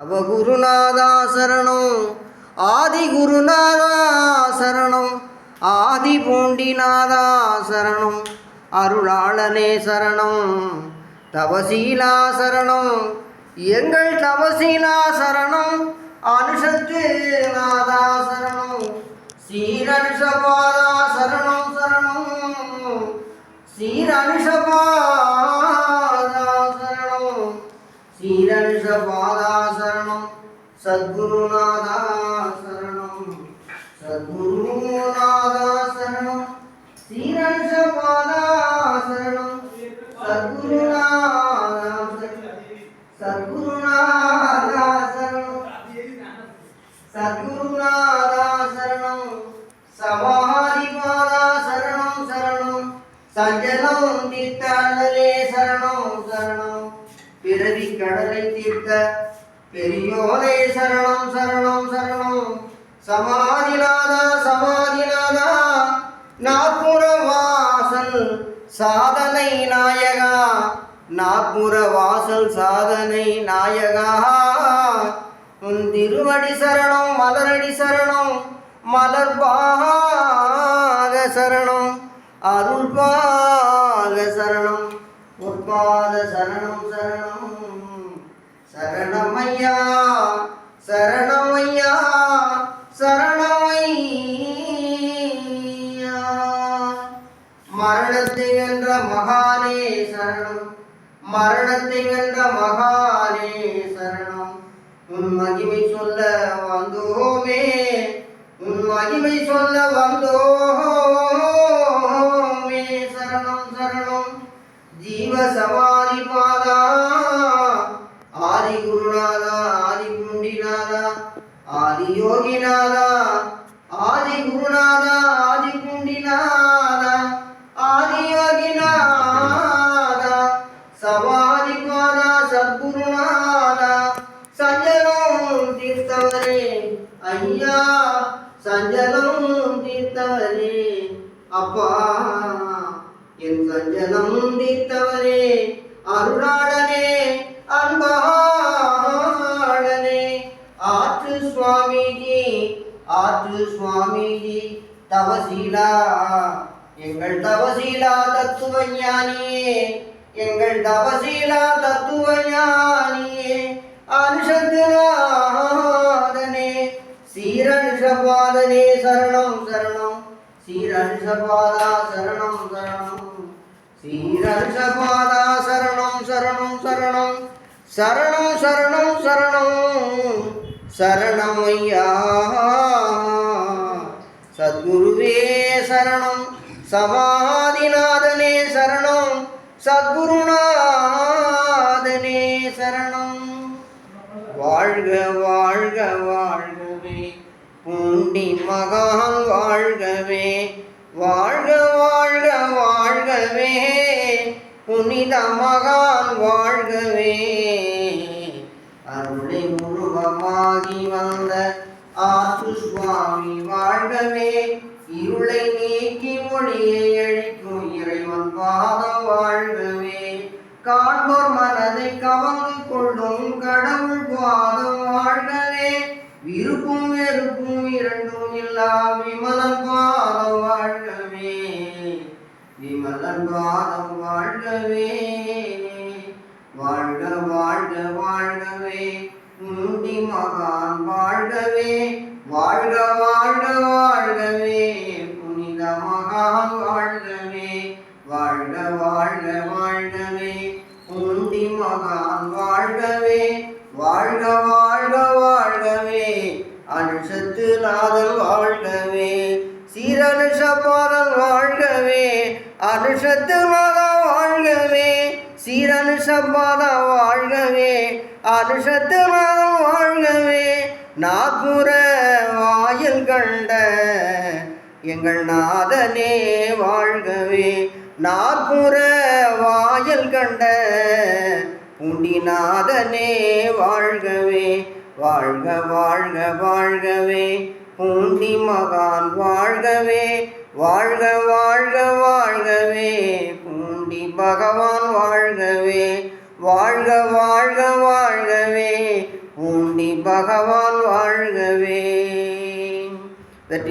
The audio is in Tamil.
அவகுருநாதா சரணம், ஆதி குருநாதா சரணம், ஆதி பூண்டிநாதா சரணம், அருளாளனே சரணம், தவசீலா சரணம், எங்கள் தவசீலா சரணம், அனுஷத்து நாதா சரணம், சீரனுஷபாதா சரணம் சரணம், சீரனுஷபாதா சரணம், சீரனுஷபாதா சரணம், சத்குருநாதா சரணம், சத்குருநாதா சரணம், சீரனுஷபாதா சரணம், சத்குருநாதா சத்குருநாதா சரணம், சத்குருநாதா சரணம், சமாதிபாதா சரணம் சரணம், சஞ்சலம் தீர்த்தாளரே சரணம் சரணம், பிறவி கடலை தீர்த்த பெரியோனே சரணம் சரணம் சரணம், சமாதிநாதா சமாதிநாதா, நாற்புற வாசல் சாதனை நாயகா, நாற்புற வாசல் சாதனை நாயகா, உன் திருவடி சரணம் மலரடி சரணம், மலர்பாக சரணம், அருள்பாக சரணம், உற்பாத சரணம் சரணம், சரணமையா சரணமையா சரணமையா, மரணத்தை வென்ற மகானே சரணம், மரணத்தை வென்ற மகானே சரணம், உன் மகிமை சொல்ல வந்தோமே, உன் மகிமை சொல்ல வந்தோமே, சரணம் சரணம், ஜீவ சமாதி பாதா, ஆதி குருநாதா, ஆதி புண்டிநாதா, ஆதி யோகிநாதா, ஆதி குருநாதா, ஆதி புண்டிநாதா, ஆதி யோகிநாதா, சமாதி பாதா, சத்குருநாதா, சஞ்சலம் தீர்த்தவரே ஐயா, சஞ்சலம் தீர்த்தவரே அப்பா, என் சஞ்சலம் தீர்த்தவரே அருளாளனே அன்பாளனே, ஆற்று சுவாமிஜி ஆற்று சுவாமிஜி, தவசீலா எங்கள் தவசீலா தத்துவ ஞானியே, எங்கள் தவசீலா தத்துவ ஞானியே, அனுஷத்துநாதனே சீரனுஷபாதனே சரணம் சரணம், சீரனுஷபாதா சரணம் சரணம், சீரனுஷபாதா சரணம் சரணம் சரணம், சரணம் சரணம் சரணம் சரணமையா, சத்குருவே சரணம், சமாதிநாதனே சரணம், சத்குருநாதனே சரணம், வாழ்க வாழ்க வாழ்கவே பூண்டி மகான் வாழ்கவே, வாழ்க வாழ்க வாழ்கவே புனித மகான் வாழ்கவே, அருளை உருவமாகி வந்த ஆற்று சுவாமி வாழ்கவே, இருளை நீக்கி மொழியை அழிக்கும் இறைவன் பாதம் வாழ்கவே, காண்போர் மனதை கவர்ந்து கொள்ளும் கடவுள் பாதம் வாழ்கவே, விருப்பும் வெறுப்பும் இரண்டும் இல்லா விமலன் பாதம் வாழ்கவே, விமலன் பாதம் வாழ்கவே, வாழ்க வாழ்க வாழ்கவே முண்டி மகான் வாழ்கவே, வாழ்க வாழ்க வாழ்கவே புனித மகான் வாழ்கவே, வாழ்க வாழ்க வாழ்கவே முண்டி மகான் வாழ்கவே, வாழ்க வாழ்க வாழ்கவே அனுஷத்து நாதன் வாழ்கவே, சீரனுஷபாதன் வாழ்கவே, அனுஷத்து நாதன் வாழ்கவே, சீரனுஷபாதா வாழ்கவே, அனுஷத்து நாதன் வாழ்கவே, நாற்புற வாயில் கண்ட எங்கள் நாதனே வாழ்கவே, நாற்புற வாயில் கண்ட பூண்டிநாதனே வாழ்கவே, வாழ்க வாழ்க வாழ்கவே பூண்டி மகான் வாழ்கவே, வாழ்க வாழ்க வாழ்கவே பூண்டி பகவான் வாழ்கவே, வாழ்க வாழ்க வாழ்கவே உன் நம்பி பகவான் வாழ்கவே. வெற்றி